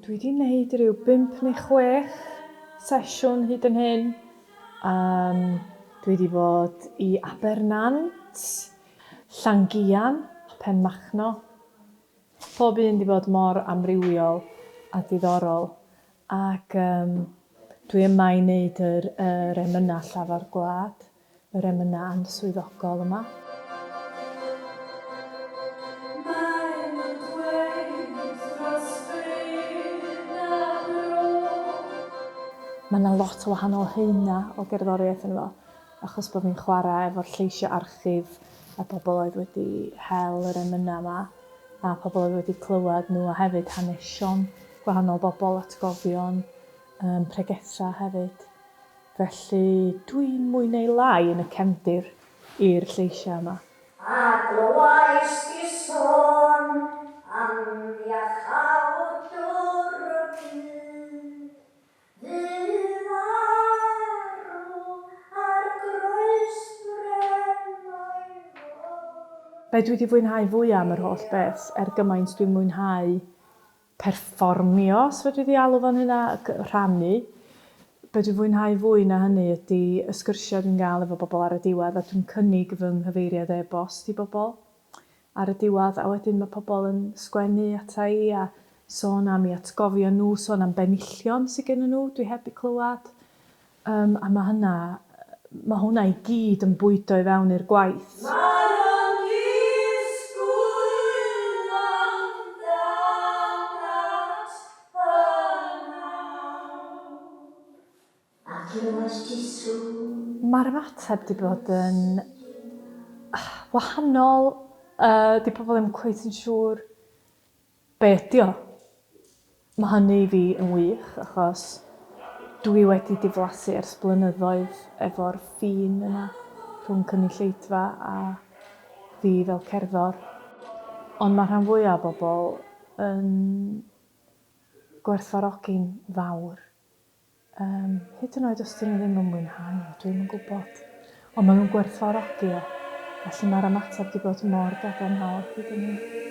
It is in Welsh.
Dwi wedi gwneud rhyw 5 neu 6 sesiwn hyd yn hyn. Dwi wedi bod i Abernant, Llangian, Penmachno. Pob un wedi bod mor amrywiol a diddorol. Ac dwi yma i wneud yr Emynau llafar gwlad, yr Emynau swyddogol yma. Mae yna lot o wahanol heina o gerddoriaeth yn efo, achos bod fi'n chwarae efo'r lleisiau archif a pobl oedd wedi hel yr Emynau yma, a pobl oedd wedi clywed nhw, a hefyd hanesion gwahanol bobl, atgofion, pregethau hefyd. Felly dwi'n mwy neu lai yn y cefndir i'r lleisiau yma. A glywais di sôn am iachawdwr y byd, arw ar groes brennau fod. Be dwi wedi fwynhau fwyaf am yr holl beth, gymaint dwi'n mwynhau perfformio, os fedri di alw fan hynna, rhannu. Be dwi'n fwynhau fwy na hynny ydy y sgyrsiau dwi'n gael efo bobl ar y diwedd, a dwi'n cynnig fy nghyfeiriad e-bost i bobl ar y diwedd, a wedyn mae pobl yn sgwennu ata i a sôn am i atgofio nhw, sôn am benillion sydd gen nhw, dwi heb eu clywed. A mae hwnna i gyd yn bwydo i fewn i'r gwaith. Mae'r ymateb wedi bod yn wahanol. Di pobl ddim cweit yn siŵr be ydi o. Mae hynny i fi yn wych, achos dwi wedi diflasu ers blynyddoedd efo'r ffin yna rhwng cynulleidfa a fi fel cerddor. Ond mae rhan fwyaf o bobl yn gwerthfawrogi'n fawr. Hyd yn oed os dyn nhw ddim yn mwynhau, dwi'm yn gwybod. Ond maen nhw'n gwerthfawrogi o. Felly mae'r ymateb wedi bod mor gadarnhaol hyd yn hyn.